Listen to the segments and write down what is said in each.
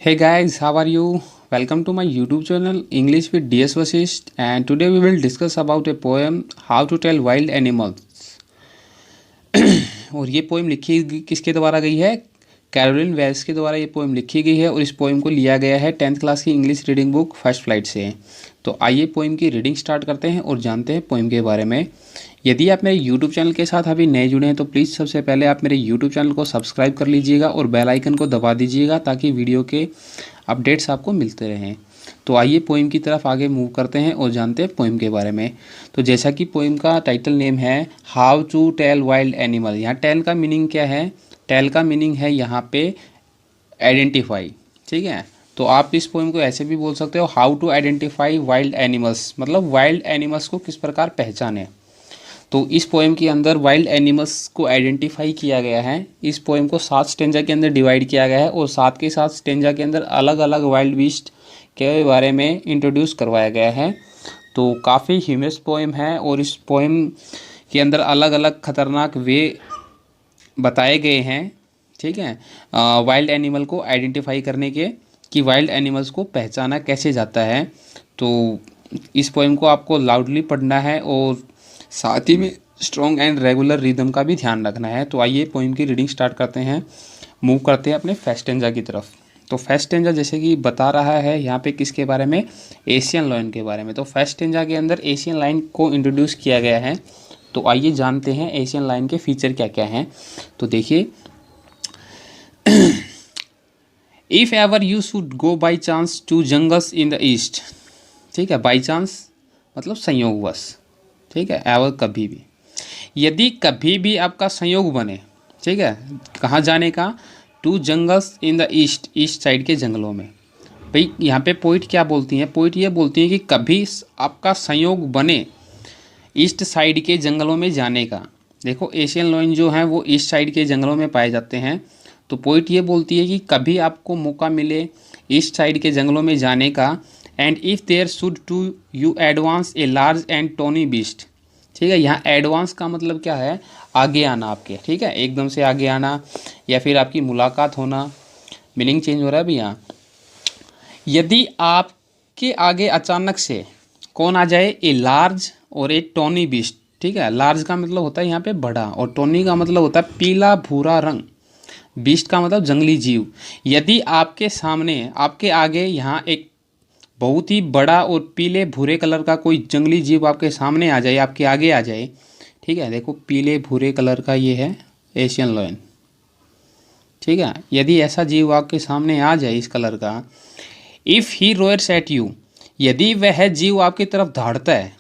Hey guys, how are you? Welcome to my YouTube channel English with DS Vasist, and today we will discuss about a poem How to Tell Wild Animals। और ये poem किसके द्वारा गई है? Caroline Wales के द्वारा ये poem लिखी गई है और इस पोएम को लिया गया है 10th क्लास की English reading book first flight से। तो आइए पोएम की रीडिंग स्टार्ट करते हैं और जानते हैं पोएम के बारे में। यदि आप मेरे यूट्यूब चैनल के साथ अभी नए जुड़े हैं तो प्लीज़ सबसे पहले आप मेरे यूट्यूब चैनल को सब्सक्राइब कर लीजिएगा और बेल आइकन को दबा दीजिएगा ताकि वीडियो के अपडेट्स आपको मिलते रहें। तो आइए पोएम की तरफ आगे मूव करते हैं और जानते हैं पोएम के बारे में। तो जैसा कि पोएम का टाइटल नेम है how to tell wild animal. यहाँ टेल का मीनिंग क्या है? टेल का मीनिंग है यहाँ पे आइडेंटिफाई। ठीक है, तो आप इस पोएम को ऐसे भी बोल सकते हो how to identify wild animals, मतलब वाइल्ड एनिमल्स को किस प्रकार पहचाने। तो इस पोएम के अंदर वाइल्ड एनिमल्स को आइडेंटिफाई किया गया है। इस पोएम को 7 स्टेंजा के अंदर डिवाइड किया गया है और 7 के 7 स्टेंजा के अंदर अलग अलग वाइल्ड बीस्ट के बारे में इंट्रोड्यूस करवाया गया है। तो काफ़ी ह्यूमरस पोएम है और इस पोएम के अंदर अलग अलग खतरनाक वे बताए गए हैं। ठीक है, वाइल्ड एनिमल को आइडेंटिफाई करने के कि वाइल्ड एनिमल्स को पहचाना कैसे जाता है। तो इस पोएम को आपको लाउडली पढ़ना है और साथ ही में स्ट्रॉन्ग एंड रेगुलर रिदम का भी ध्यान रखना है। तो आइए पोएम की रीडिंग स्टार्ट करते हैं, मूव करते हैं अपने फर्स्ट स्टेंजा की तरफ। तो फर्स्ट स्टेंजा जैसे कि बता रहा है यहाँ पे किसके बारे में? एशियन लायन के बारे में। तो फर्स्ट स्टेंजा के अंदर एशियन लायन को इंट्रोड्यूस किया गया है। तो आइए जानते हैं एशियन लायन के फीचर क्या क्या हैं। तो देखिए, if ever you should go by chance to jungles in the east. ठीक है, बाई चांस मतलब संयोगवश। ठीक है, एवर कभी भी, यदि कभी भी आपका संयोग बने, ठीक है, कहाँ जाने का? To jungles in the east, east side के जंगलों में। भाई यहाँ पे पोइट क्या बोलती हैं? पोइट ये बोलती हैं कि कभी आपका संयोग बने ईस्ट साइड के जंगलों में जाने का। देखो एशियन लायन जो हैं वो ईस्ट साइड के जंगलों में पाए जाते हैं। तो पोइट ये बोलती है कि कभी आपको मौका मिले ईस्ट साइड के जंगलों में जाने का, and if there should to you advance a large and tawny beast. ठीक है, यहाँ एडवांस का मतलब क्या है? आगे आना आपके। ठीक है, एकदम से आगे आना या फिर आपकी मुलाकात होना, मीनिंग चेंज हो रहा है अभी यहाँ। यदि आपके आगे अचानक से कौन आ जाए? ए लार्ज और ए टोनी बीस्ट। ठीक है, लार्ज का मतलब होता है यहाँ पे बड़ा और टोनी का मतलब होता है पीला भूरा रंग। बीस्ट का मतलब जंगली जीव। यदि आपके सामने, आपके आगे यहाँ एक बहुत ही बड़ा और पीले भूरे कलर का कोई जंगली जीव आपके सामने आ जाए, आपके आगे आ जाए। ठीक है, देखो पीले भूरे कलर का ये है एशियन लायन। ठीक है, यदि ऐसा जीव आपके सामने आ जाए इस कलर का, इफ़ ही रोयर्स एट यू, यदि वह जीव आपकी तरफ धाड़ता है,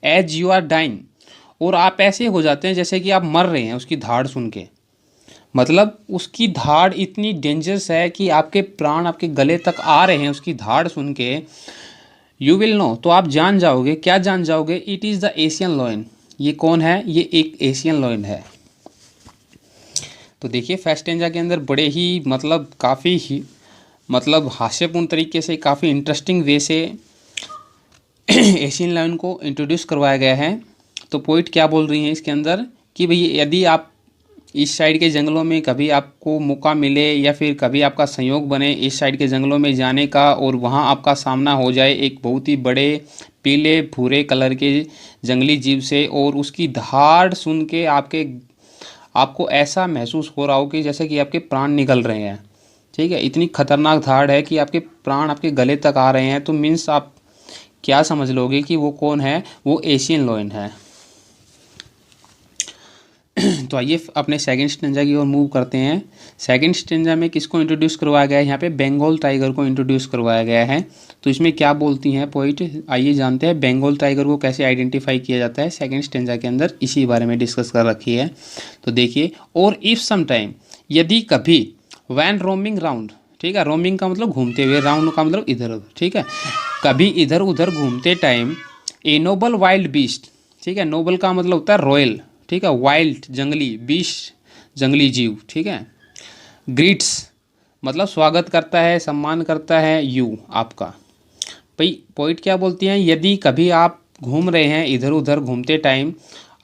एज यू आर डाइंग, और आप ऐसे हो जाते हैं जैसे कि आप मर रहे हैं उसकी धाड़ सुन के, मतलब उसकी धाड़ इतनी डेंजरस है कि आपके प्राण आपके गले तक आ रहे हैं उसकी धाड़ सुन के। यू विल नो, तो आप जान जाओगे। क्या जान जाओगे? It is the Asian lion. ये कौन है? ये एक एशियन लायन है। तो देखिए फर्स्ट स्टेंजा के अंदर बड़े ही मतलब काफ़ी ही मतलब हास्यपूर्ण तरीके से, काफ़ी इंटरेस्टिंग वे से एशियन लायन को इंट्रोड्यूस करवाया गया है। तो पोइट क्या बोल रही हैं इसके अंदर कि भाई यदि आप इस साइड के जंगलों में कभी आपको मौका मिले या फिर कभी आपका संयोग बने इस साइड के जंगलों में जाने का और वहाँ आपका सामना हो जाए एक बहुत ही बड़े पीले भूरे कलर के जंगली जीव से, और उसकी धाड़ सुन के आपको ऐसा महसूस हो रहा हो कि जैसे कि आपके प्राण निकल रहे हैं। ठीक है, इतनी खतरनाक धाड़ है कि आपके प्राण आपके गले तक आ रहे हैं। तो मीन्स आप क्या समझ लोगे कि वो कौन है? वो एशियन लायन है। तो आइए अपने सेकंड स्टेंजा की ओर मूव करते हैं। सेकंड स्टेंजा में किसको इंट्रोड्यूस करवाया गया है? यहाँ पे बंगाल टाइगर को इंट्रोड्यूस करवाया गया है। तो इसमें क्या बोलती हैं पोइट, आइए जानते हैं बंगाल टाइगर को कैसे आइडेंटिफाई किया जाता है। सेकंड स्टेंजा के अंदर इसी बारे में डिस्कस कर रखी है। तो देखिए, और इफ़ सम टाइम, यदि कभी, वैन रोमिंग राउंड। ठीक है, रोमिंग का मतलब घूमते हुए, राउंड का मतलब इधर उधर। ठीक है, कभी इधर उधर घूमते time, a noble wild beast. ठीक है, नोबल का मतलब होता है रॉयल। ठीक है, वाइल्ड जंगली, बीस्ट जंगली जीव। ठीक है, ग्रीट्स मतलब स्वागत करता है, सम्मान करता है यू आपका। भाई पोइट क्या बोलती हैं? यदि कभी आप घूम रहे हैं इधर उधर घूमते टाइम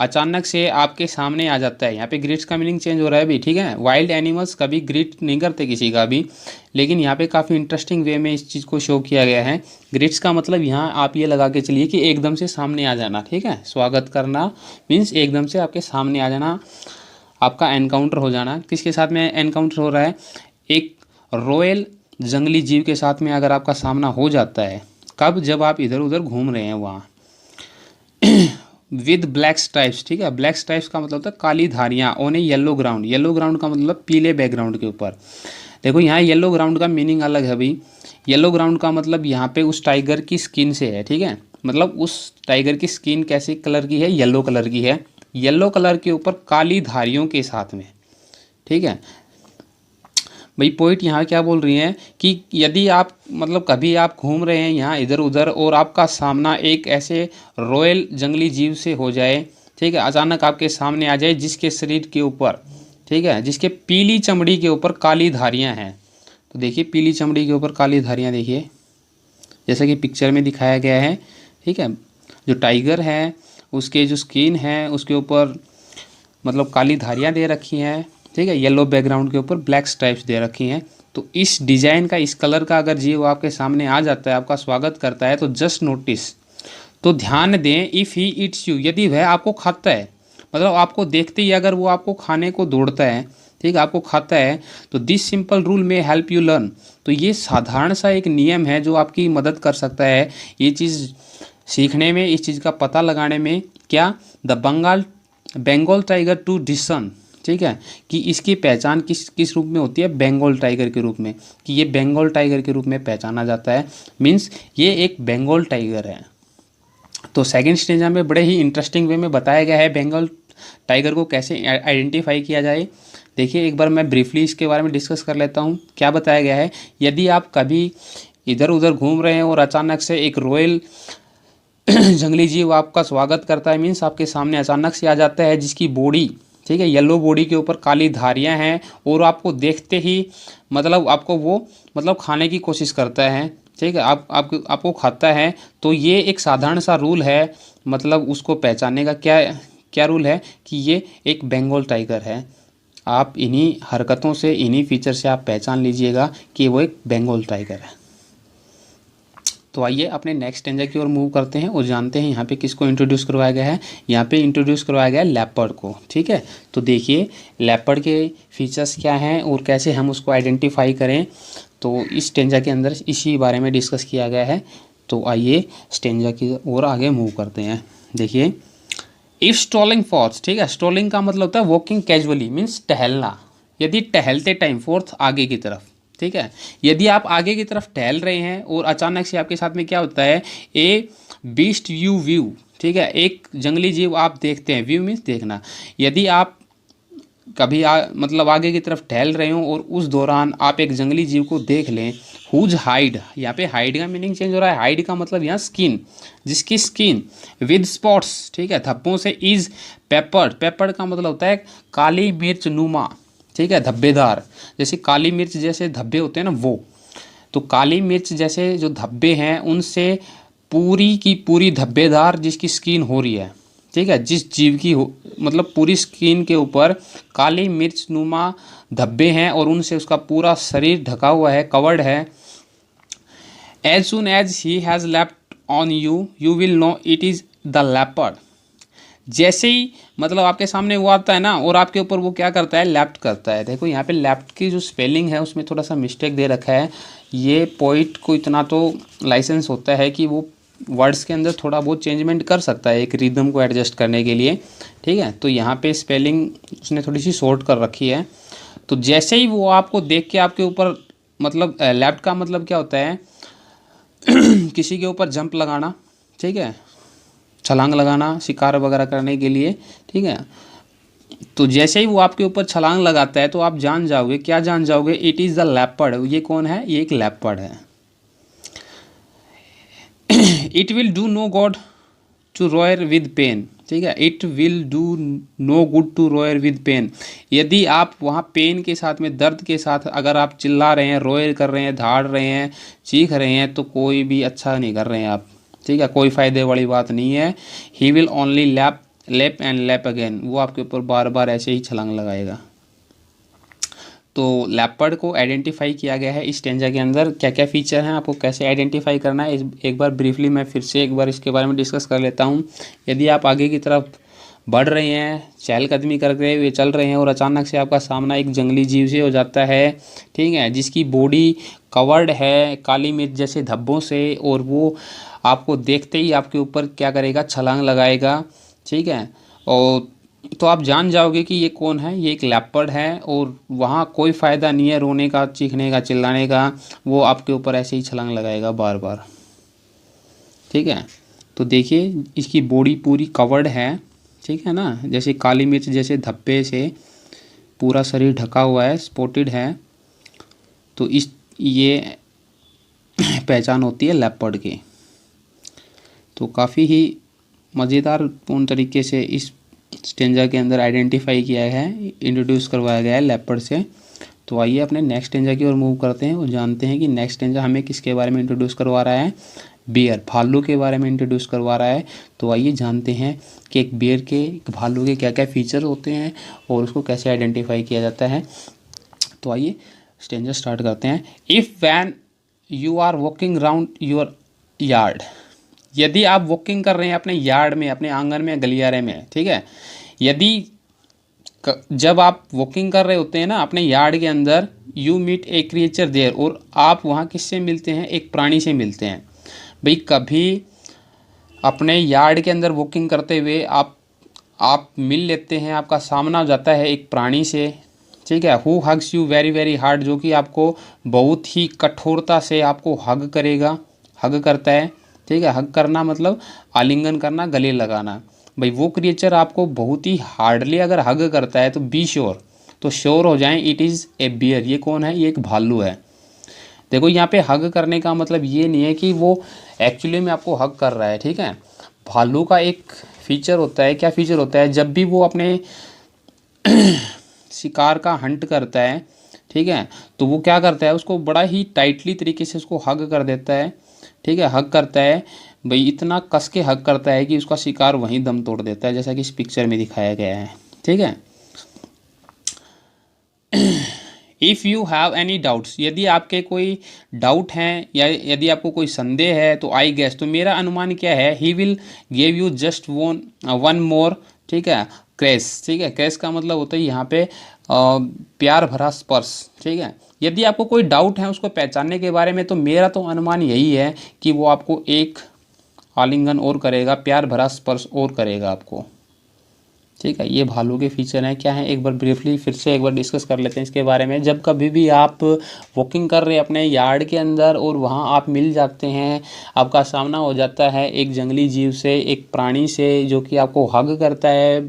अचानक से आपके सामने आ जाता है। यहाँ पे ग्रीट्स का मीनिंग चेंज हो रहा है अभी, ठीक है। वाइल्ड एनिमल्स कभी ग्रीट नहीं करते किसी का भी, लेकिन यहाँ पे काफ़ी इंटरेस्टिंग वे में इस चीज़ को शो किया गया है। ग्रीट्स का मतलब यहाँ आप ये लगा के चलिए कि एकदम से सामने आ जाना, ठीक है। स्वागत करना मीन्स एकदम से आपके सामने आ जाना, आपका एनकाउंटर हो जाना। किसके साथ में एनकाउंटर हो रहा है? एक रॉयल जंगली जीव के साथ में अगर आपका सामना हो जाता है। कब? जब आप इधर उधर घूम रहे हैं वहाँ। विद ब्लैक स्ट्राइप्स, ठीक है। ब्लैक स्ट्राइप्स का मतलब होता है काली धारियाँ on a yellow ground. Yellow ground का मतलब पीले बैकग्राउंड के ऊपर। देखो यहाँ येलो ग्राउंड का मीनिंग अलग है भाई। येलो ग्राउंड का मतलब यहाँ पे उस टाइगर की स्किन से है, ठीक है। मतलब उस टाइगर की स्किन कैसी कलर की है? येलो कलर की है। येलो कलर के ऊपर काली धारियों के साथ में, ठीक है। भाई पॉइंट यहाँ क्या बोल रही हैं कि यदि आप मतलब कभी आप घूम रहे हैं यहाँ इधर उधर और आपका सामना एक ऐसे रॉयल जंगली जीव से हो जाए, ठीक है, अचानक आपके सामने आ जाए जिसके शरीर के ऊपर, ठीक है, जिसके पीली चमड़ी के ऊपर काली धारियाँ हैं। तो देखिए पीली चमड़ी के ऊपर काली धारियाँ देखिए, जैसा कि पिक्चर में दिखाया गया है, ठीक है। जो टाइगर है उसके जो स्किन है उसके ऊपर मतलब काली धारियाँ दे रखी हैं, ठीक है। येलो बैकग्राउंड के ऊपर ब्लैक स्ट्राइप्स दे रखी हैं। तो इस डिज़ाइन का, इस कलर का अगर जीव आपके सामने आ जाता है, आपका स्वागत करता है, तो जस्ट नोटिस, तो ध्यान दें, इफ़ ही ईट्स यू, यदि वह आपको खाता है, मतलब आपको देखते ही अगर वो आपको खाने को दौड़ता है, ठीक है, आपको खाता है, तो दिस सिंपल रूल में हेल्प यू लर्न। तो ये साधारण सा एक नियम है जो आपकी मदद कर सकता है ये चीज़ सीखने में, इस चीज़ का पता लगाने में। क्या? द बंगाल टाइगर टू डिसन, ठीक है, कि इसकी पहचान किस किस रूप में होती है? बंगाल टाइगर के रूप में, कि ये बंगाल टाइगर के रूप में पहचाना जाता है। मीन्स ये एक बंगाल टाइगर है। तो सेकंड स्टेंजा में बड़े ही इंटरेस्टिंग वे में बताया गया है बंगाल टाइगर को कैसे आइडेंटिफाई किया जाए। देखिए एक बार मैं ब्रीफली इसके बारे में डिस्कस कर लेता हूँ। क्या बताया गया है? यदि आप कभी इधर उधर घूम रहे हैं और अचानक से एक रॉयल जंगली जीव आपका स्वागत करता है, मीन्स आपके सामने अचानक से आ जाता है, जिसकी बॉडी, ठीक है, येलो बॉडी के ऊपर काली धारियां हैं और आपको देखते ही मतलब आपको वो मतलब खाने की कोशिश करता है, ठीक है, आपको खाता है। तो ये एक साधारण सा रूल है, मतलब उसको पहचानने का। क्या क्या रूल है? कि ये एक बंगाल टाइगर है। आप इन्हीं हरकतों से, इन्हीं फीचर से आप पहचान लीजिएगा कि वो एक बंगाल टाइगर है। तो आइए अपने नेक्स्ट स्टेंजा की ओर मूव करते हैं और जानते हैं यहाँ पे किसको इंट्रोड्यूस करवाया गया है। यहाँ पे इंट्रोड्यूस करवाया गया है लेपर्ड को, ठीक है। तो देखिए लेपर्ड के फीचर्स क्या हैं और कैसे हम उसको आइडेंटिफाई करें, तो इस स्टेंजा के अंदर इसी बारे में डिस्कस किया गया है। तो आइए स्टेंजा की ओर आगे मूव करते हैं। देखिए इफ़ स्ट्रॉलिंग फॉर्थ, ठीक है, स्ट्रॉलिंग का मतलब होता है वॉकिंग कैजुअली, मीन्स टहलना। यदि टहलते टाइम, फोर्थ आगे की तरफ, ठीक है, यदि आप आगे की तरफ टहल रहे हैं और अचानक से आपके साथ में क्या होता है? ए बीस्ट यू व्यू, ठीक है, एक जंगली जीव आप देखते हैं। व्यू मीन्स देखना। यदि आप कभी मतलब आगे की तरफ टहल रहे हो और उस दौरान आप एक जंगली जीव को देख लें, हुज हाइड, यहाँ पे हाइड का मीनिंग चेंज हो रहा है। हाइड का मतलब यहाँ स्किन, जिसकी स्किन विद स्पॉट्स, ठीक है, धब्बों से, इज पेपर्ड, पेपर्ड का मतलब होता है काली मिर्च नुमा, ठीक है, धब्बेदार। जैसे काली मिर्च जैसे धब्बे होते हैं ना, वो तो काली मिर्च जैसे जो धब्बे हैं उनसे पूरी की पूरी धब्बेदार जिसकी स्किन हो रही है, ठीक है, जिस जीव की हो मतलब पूरी स्किन के ऊपर काली मिर्च नुमा धब्बे हैं और उनसे उसका पूरा शरीर ढका हुआ है, कवर्ड है। As soon as he has left on you you will know it is the leopard. जैसे ही मतलब आपके सामने वो आता है ना और आपके ऊपर वो क्या करता है? लेफ्ट करता है। देखो यहाँ पे लेफ्ट की जो स्पेलिंग है उसमें थोड़ा सा मिस्टेक दे रखा है। ये पोइट को इतना तो लाइसेंस होता है कि वो वर्ड्स के अंदर थोड़ा बहुत चेंजमेंट कर सकता है एक रिदम को एडजस्ट करने के लिए, ठीक है। तो यहाँ पे स्पेलिंग उसने थोड़ी सी शॉर्ट कर रखी है। तो जैसे ही वो आपको देख के आपके ऊपर मतलब लेफ्ट का मतलब क्या होता है? किसी के ऊपर जंप लगाना, ठीक है, छलांग लगाना शिकार वगैरह करने के लिए, ठीक है। तो जैसे ही वो आपके ऊपर छलांग लगाता है तो आप जान जाओगे, क्या जान जाओगे? It is the leopard. ये कौन है? ये एक लेपर्ड है। It will do no good to roar with pain, ठीक है, it will do no good to roar with pain. यदि आप वहाँ पेन के साथ में, दर्द के साथ अगर आप चिल्ला रहे हैं, रोयर कर रहे हैं, धाड़ रहे हैं, चीख रहे हैं, तो कोई भी अच्छा नहीं कर रहे हैं आप, ठीक है, कोई फ़ायदे वाली बात नहीं है। He will only lap lap and lap again, वो आपके ऊपर बार बार ऐसे ही छलांग लगाएगा। तो लेपर्ड को आइडेंटिफाई किया गया है इस स्टेंजा के अंदर। क्या क्या फीचर हैं, आपको कैसे आइडेंटिफाई करना है, एक बार ब्रीफली मैं फिर से एक बार इसके बारे में डिस्कस कर लेता हूँ। यदि आप आगे की तरफ बढ़ रहे हैं, चहलकदमी करते हुए चल रहे हैं और अचानक से आपका सामना एक जंगली जीव से हो जाता है, ठीक है, जिसकी बॉडी कवर्ड है काली मिर्च जैसे धब्बों से, और वो आपको देखते ही आपके ऊपर क्या करेगा, छलांग लगाएगा, ठीक है, और तो आप जान जाओगे कि ये कौन है, ये एक लेपर्ड है, और वहाँ कोई फ़ायदा नहीं है रोने का, चीखने का, चिल्लाने का, वो आपके ऊपर ऐसे ही छलांग लगाएगा बार बार, ठीक है। तो देखिए इसकी बॉडी पूरी कवर्ड है, ठीक है ना, जैसे काली मिर्च जैसे धब्बे से पूरा शरीर ढका हुआ है, स्पॉटेड है। तो इस ये पहचान होती है लेपर्ड की। तो काफ़ी ही मज़ेदार पूर्ण तरीके से इस स्टेंजा के अंदर आइडेंटिफाई किया है, इंट्रोड्यूस करवाया गया है लेपर्ड से। तो आइए अपने नेक्स्ट स्टेंजा की ओर मूव करते हैं और जानते हैं कि नेक्स्ट स्टेंजा हमें किसके बारे में इंट्रोड्यूस करवा रहा है। बियर, भालू के बारे में इंट्रोड्यूस करवा रहा है। तो आइए जानते हैं कि एक बियर के, एक भालू के क्या क्या फीचर होते हैं और उसको कैसे आइडेंटिफाई किया जाता है। तो आइए स्टेंजा स्टार्ट करते हैं। If when you are walking round your yard, यदि आप वॉकिंग कर रहे हैं अपने यार्ड में, अपने आंगन में, गलियारे में, ठीक है, यदि जब आप वॉकिंग कर रहे होते हैं ना अपने यार्ड के अंदर, you meet a creature there, और आप वहाँ किससे मिलते हैं, एक प्राणी से मिलते हैं। भाई कभी अपने यार्ड के अंदर वॉकिंग करते हुए आप मिल लेते हैं, आपका सामना हो जाता है एक प्राणी से, ठीक है, who hugs you very very hard, जो कि आपको बहुत ही कठोरता से आपको हग करेगा, हग करता है, ठीक है। हग करना मतलब आलिंगन करना, गले लगाना। भाई वो क्रिएचर आपको बहुत ही हार्डली अगर हग करता है तो बी श्योर, तो श्योर हो जाएं इट इज़ ए बियर। ये कौन है, ये एक भालू है। देखो यहाँ पे हग करने का मतलब ये नहीं है कि वो एक्चुअली में आपको हग कर रहा है, ठीक है। भालू का एक फीचर होता है, क्या फीचर होता है, जब भी वो अपने शिकार का हंट करता है, ठीक है, तो वो क्या करता है, उसको बड़ा ही टाइटली तरीके से उसको हग कर देता है, ठीक है। हग करता है भाई, इतना कस के हग करता है कि उसका शिकार वहीं दम तोड़ देता है, जैसा कि इस पिक्चर में दिखाया गया है, ठीक है। If you have any doubts, यदि आपके कोई डाउट हैं या यदि आपको कोई संदेह है, तो आई गेस, तो मेरा अनुमान क्या है, he will give you just one more, ठीक है, क्रेस, ठीक है। क्रेस का मतलब होता है यहाँ पे प्यार भरा स्पर्श, ठीक है। यदि आपको कोई डाउट है उसको पहचानने के बारे में, तो मेरा तो अनुमान यही है कि वो आपको एक आलिंगन और करेगा, प्यार भरा स्पर्श और करेगा आपको, ठीक है। ये भालू के फीचर हैं, क्या है, एक बार ब्रीफली फिर से एक बार डिस्कस कर लेते हैं इसके बारे में। जब कभी भी आप वॉकिंग कर रहे हैं अपने यार्ड के अंदर और वहाँ आप मिल जाते हैं, आपका सामना हो जाता है एक जंगली जीव से, एक प्राणी से, जो कि आपको हग करता है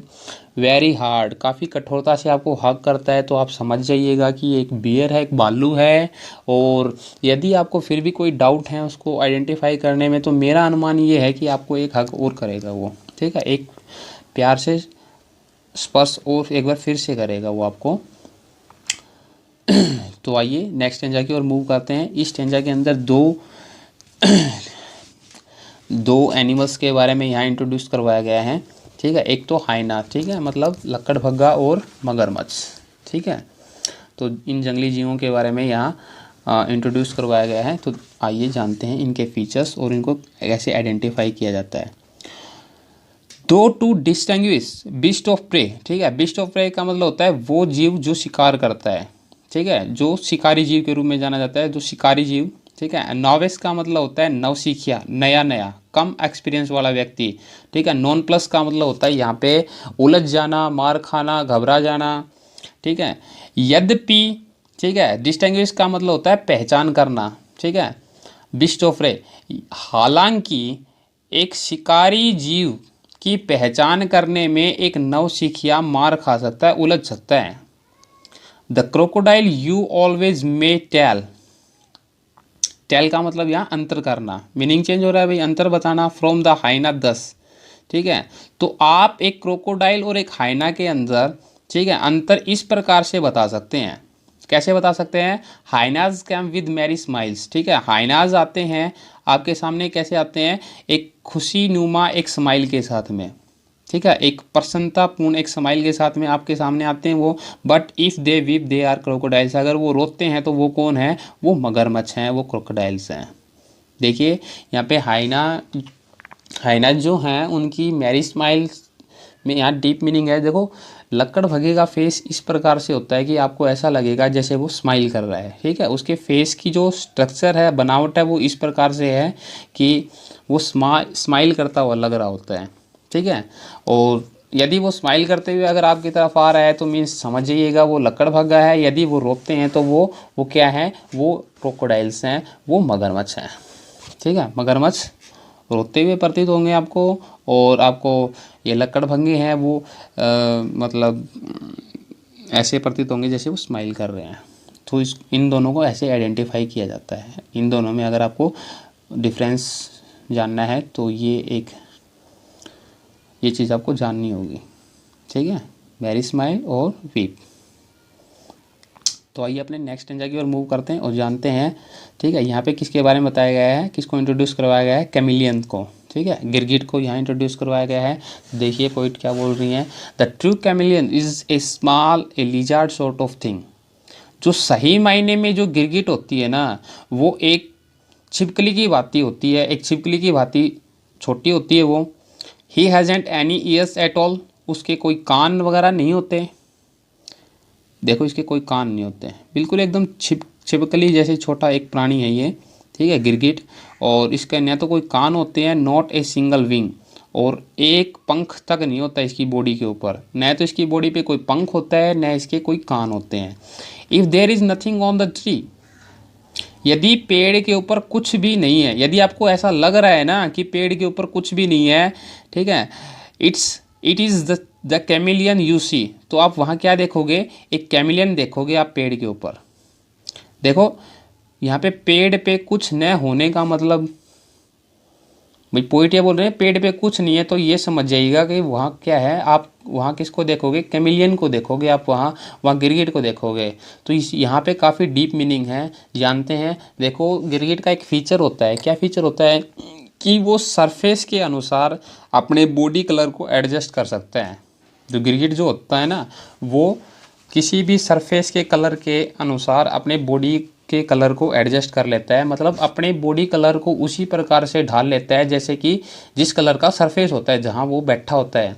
वेरी हार्ड, काफ़ी कठोरता से आपको हग करता है, तो आप समझ जाइएगा कि एक बियर है, एक भालू है। और यदि आपको फिर भी कोई डाउट है उसको आइडेंटिफाई करने में, तो मेरा अनुमान ये है कि आपको एक हग और करेगा वो, ठीक है, एक प्यार से स्पर्श और एक बार फिर से करेगा वो आपको। तो आइए नेक्स्ट स्टेंजा की ओर मूव करते हैं। इस स्टेंजा के अंदर दो एनिमल्स के बारे में यहाँ इंट्रोड्यूस करवाया गया है, ठीक है। एक तो हाइना, ठीक है, मतलब लक्कड़भग्गा और मगरमच्छ, ठीक है। तो इन जंगली जीवों के बारे में यहाँ इंट्रोड्यूस करवाया गया है। तो आइए जानते हैं इनके फीचर्स और इनको कैसे आइडेंटिफाई किया जाता है। दो to distinguish beast of prey, ठीक है। बीस्ट ऑफ प्रे का मतलब होता है वो जीव जो शिकार करता है, ठीक है, जो शिकारी जीव के रूप में जाना जाता है, जो शिकारी जीव, ठीक है। नॉविस का मतलब होता है नवसिखिया, नया नया, कम एक्सपीरियंस वाला व्यक्ति, ठीक है। नॉन प्लस का मतलब होता है यहाँ पे उलझ जाना, मार खाना, घबरा जाना, ठीक है। यद्यपि, ठीक है, डिस्टिंग्विश का मतलब होता है पहचान करना, ठीक है। बीस्ट ऑफ प्रे, हालांकि एक शिकारी जीव की पहचान करने में एक नवसिखिया मार खा सकता है, उलझ सकता है। The crocodile you always may tell, tell का मतलब यहाँ अंतर करना, मीनिंग चेंज हो रहा है भाई, अंतर बताना, फ्रॉम द हाइना 10, ठीक है। तो आप एक क्रोकोडाइल और एक हाइना के अंदर, ठीक है, अंतर इस प्रकार से बता सकते हैं। कैसे बता सकते हैं, hyenas came with merry smiles, ठीक है। हाइनाज आते हैं आपके सामने, कैसे आते हैं, एक खुशी नुमा एक स्माइल के साथ में, ठीक है, एक प्रसन्नतापूर्ण एक स्माइल के साथ में आपके सामने आते हैं वो। But if they weep they are crocodiles, अगर वो रोते हैं तो वो कौन है, वो मगरमच्छ हैं, वो क्रोकोडाइल्स हैं। देखिए यहाँ पे हाइना जो हैं उनकी मैरी स्माइल में यहाँ डीप मीनिंग है। देखो लक्कड़भगे का फेस इस प्रकार से होता है कि आपको ऐसा लगेगा जैसे वो स्माइल कर रहा है। ठीक है, उसके फेस की जो स्ट्रक्चर है, बनावट है, वो इस प्रकार से है कि वो स्माइल करता हुआ लग रहा होता है। ठीक है, और यदि वो स्माइल करते हुए अगर आपकी तरफ आ रहा है तो मीन्स समझ जाइएगा वो लक्कड़भगा है। यदि वो रोते हैं तो वो क्या है, वो क्रोकोडाइल्स हैं, वो मगरमच्छ हैं। ठीक है, मगरमच्छ रोते हुए प्रतीत होंगे आपको, और आपको ये लक्कड़भंगे हैं वो मतलब ऐसे प्रतीत होंगे जैसे वो स्माइल कर रहे हैं। तो इन दोनों को ऐसे आइडेंटिफाई किया जाता है। इन दोनों में अगर आपको डिफरेंस जानना है तो ये चीज़ आपको जाननी होगी। ठीक है, मैरी स्माइल और वीप। तो आइए अपने नेक्स्ट स्टेंजा की ओर मूव करते हैं और जानते हैं। ठीक है, यहाँ पे किसके बारे में बताया गया है, किसको इंट्रोड्यूस करवाया गया है, कैमिलियन को। ठीक है, गिरगिट को यहाँ इंट्रोड्यूस करवाया गया है। देखिए पोइट क्या बोल रही हैं, the true chameleon is a small A lizard sort of thing. जो सही मायने में जो गिरगिट होती है ना, वो एक छिपकली की भांति होती है, एक छिपकली की भांति छोटी होती है वो। ही hasn't any years at all, उसके कोई कान वगैरह नहीं होते। देखो इसके कोई कान नहीं होते हैं, बिल्कुल एकदम छिपकली जैसे छोटा एक प्राणी है ये। ठीक है, गिरगिट। और इसका न तो कोई कान होते हैं, नॉट ए सिंगल विंग, और एक पंख तक नहीं होता इसकी बॉडी के ऊपर। न तो इसकी बॉडी पे कोई पंख होता है, न इसके कोई कान होते हैं। If there is nothing on the tree, यदि पेड़ के ऊपर कुछ भी नहीं है, यदि आपको ऐसा लग रहा है ना कि पेड़ के ऊपर कुछ भी नहीं है, ठीक है, it is the chameleon you see, तो आप वहाँ क्या देखोगे, एक कैमिलियन देखोगे आप पेड़ के ऊपर। देखो यहाँ पे पेड़ पे कुछ न होने का मतलब, भाई पोइट ये बोल रहे हैं पेड़ पे कुछ नहीं है, तो ये समझ जाइएगा कि वहाँ क्या है। आप वहाँ किसको देखोगे, कैमिलियन को देखोगे आप, वहाँ गिरगिट को देखोगे। तो इस यहाँ पे काफ़ी डीप मीनिंग है, जानते हैं। देखो गिरगिट का एक फीचर होता है, क्या फीचर होता है कि वो सरफेस के अनुसार अपने बॉडी कलर को एडजस्ट कर सकते हैं। जो गिरगिट जो होता है ना, वो किसी भी सरफेस के कलर के अनुसार अपने बॉडी के कलर को एडजस्ट कर लेता है, मतलब अपने बॉडी कलर को उसी प्रकार से ढाल लेता है जैसे कि जिस कलर का सरफेस होता है जहाँ वो बैठा होता है।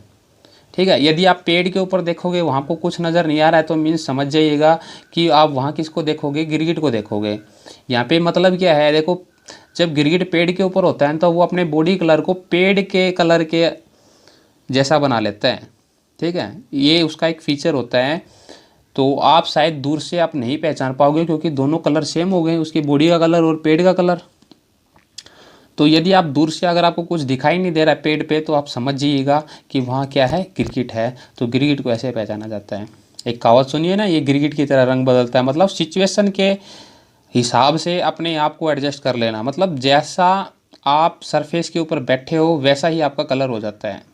ठीक है, यदि आप पेड़ के ऊपर देखोगे वहाँ को कुछ नज़र नहीं आ रहा है तो मीन्स समझ जाइएगा कि आप वहाँ किसको देखोगे, गिरगिट को देखोगे। यहाँ पे मतलब क्या है, देखो जब गिरगिट पेड़ के ऊपर होता है तो वो अपने बॉडी कलर को पेड़ के कलर के जैसा बना लेता है। ठीक है, ये उसका एक फीचर होता है। तो आप शायद दूर से आप नहीं पहचान पाओगे क्योंकि दोनों कलर सेम हो गए, उसकी बॉडी का कलर और पेड़ का कलर। तो यदि आप दूर से अगर आपको कुछ दिखाई नहीं दे रहा है पेड़ पे, तो आप समझ जाइएगा कि वहाँ क्या है, गिरगिट है। तो गिरगिट को ऐसे पहचाना जाता है। एक कहावत सुनिए ना, ये गिरगिट की तरह रंग बदलता है, मतलब सिचुएशन के हिसाब से अपने आप को एडजस्ट कर लेना, मतलब जैसा आप सरफेस के ऊपर बैठे हो वैसा ही आपका कलर हो जाता है।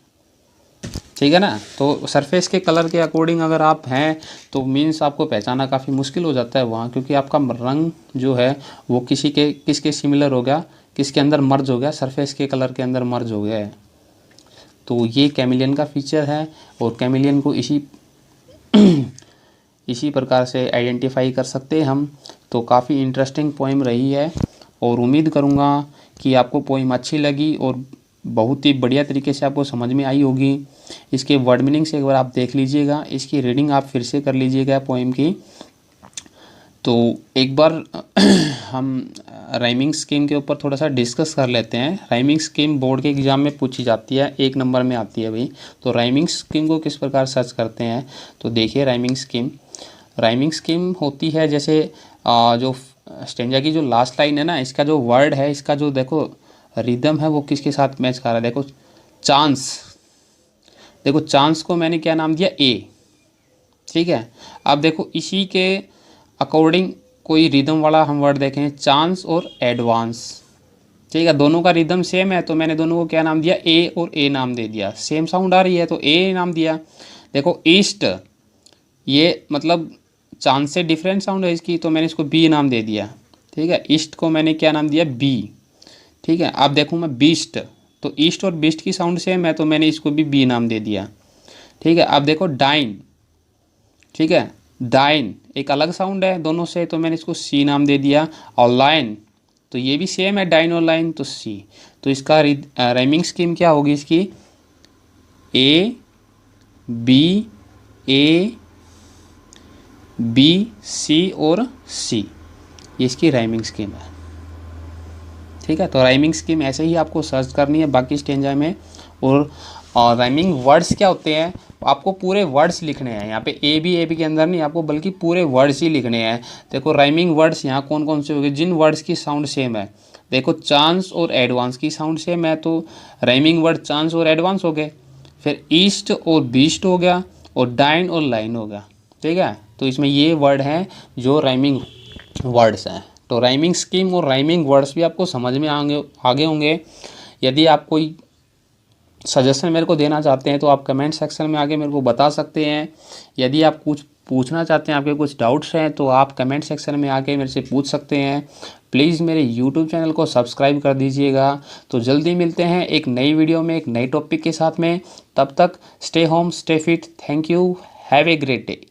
ठीक है ना, तो सरफेस के कलर के अकॉर्डिंग अगर आप हैं तो मीन्स आपको पहचाना काफ़ी मुश्किल हो जाता है वहाँ, क्योंकि आपका रंग जो है वो किसके सिमिलर हो गया, किसके अंदर मर्ज हो गया, सरफेस के कलर के अंदर मर्ज हो गया है। तो ये कैमिलियन का फीचर है, और कैमिलियन को इसी प्रकार से आइडेंटिफाई कर सकते हैं हम। तो काफ़ी इंटरेस्टिंग पोइम रही है, और उम्मीद करूँगा कि आपको पोइम अच्छी लगी और बहुत ही बढ़िया तरीके से आपको समझ में आई होगी। इसके वर्ड मीनिंग से एक बार आप देख लीजिएगा, इसकी रीडिंग आप फिर से कर लीजिएगा पोइम की। तो एक बार हम राइमिंग स्कीम के ऊपर थोड़ा सा डिस्कस कर लेते हैं। राइमिंग स्कीम बोर्ड के एग्ज़ाम में पूछी जाती है, 1 नंबर में आती है भाई। तो राइमिंग स्कीम को किस प्रकार सर्च करते हैं, तो देखिए राइमिंग स्कीम होती है जैसे जो स्टेंजा की जो लास्ट लाइन है ना, इसका जो वर्ड है, इसका जो देखो रिदम है वो किसके साथ मैच कर रहा है। देखो चांस को मैंने क्या नाम दिया, ए। ठीक है, अब देखो इसी के अकॉर्डिंग कोई रिदम वाला हम वर्ड देखें, चांस और एडवांस। ठीक है, दोनों का रिदम सेम है तो मैंने दोनों को क्या नाम दिया, ए और ए नाम दे दिया। सेम साउंड आ रही है तो ए नाम दिया। देखो ईस्ट, ये मतलब चांस से डिफरेंट साउंड है इसकी, तो मैंने इसको बी नाम दे दिया। ठीक है, ईस्ट को मैंने क्या नाम दिया, बी। ठीक है, अब देखूँ मैं बीस्ट, तो ईस्ट और बीस्ट की साउंड सेम है, तो मैंने इसको भी बी नाम दे दिया। ठीक है, अब देखो डाइन, ठीक है, डाइन एक अलग साउंड है दोनों से, तो मैंने इसको सी नाम दे दिया। और लाइन, तो ये भी सेम है, डाइन और लाइन, तो सी। तो इसका राइमिंग स्कीम क्या होगी इसकी, A B, A B C और सी, ये इसकी राइमिंग स्कीम है। ठीक है, तो राइमिंग स्कीम ऐसे ही आपको सर्च करनी है बाकी स्टेंजा में। और राइमिंग वर्ड्स क्या होते हैं, आपको पूरे वर्ड्स लिखने हैं यहाँ पे, ए बी के अंदर नहीं आपको, बल्कि पूरे वर्ड्स ही लिखने हैं। देखो राइमिंग वर्ड्स यहाँ कौन कौन से हो गए, जिन वर्ड्स की साउंड सेम है। देखो चांस और एडवांस की साउंड सेम है, तो राइमिंग वर्ड चांस और एडवांस हो गए। फिर ईस्ट और बीस्ट हो गया, और डाइन और लाइन हो गया। ठीक है, तो इसमें ये वर्ड हैं जो राइमिंग वर्ड्स हैं। तो राइमिंग स्कीम और राइमिंग वर्ड्स भी आपको समझ में आगे होंगे। यदि आप कोई सजेशन मेरे को देना चाहते हैं तो आप कमेंट सेक्शन में आके मेरे को बता सकते हैं। यदि आप कुछ पूछना चाहते हैं, आपके कुछ डाउट्स हैं, तो आप कमेंट सेक्शन में आके मेरे से पूछ सकते हैं। प्लीज़ मेरे यूट्यूब चैनल को सब्सक्राइब कर दीजिएगा। तो जल्दी मिलते हैं एक नई वीडियो में एक नई टॉपिक के साथ में। तब तक stay home, stay fit. Thank you, have a great day.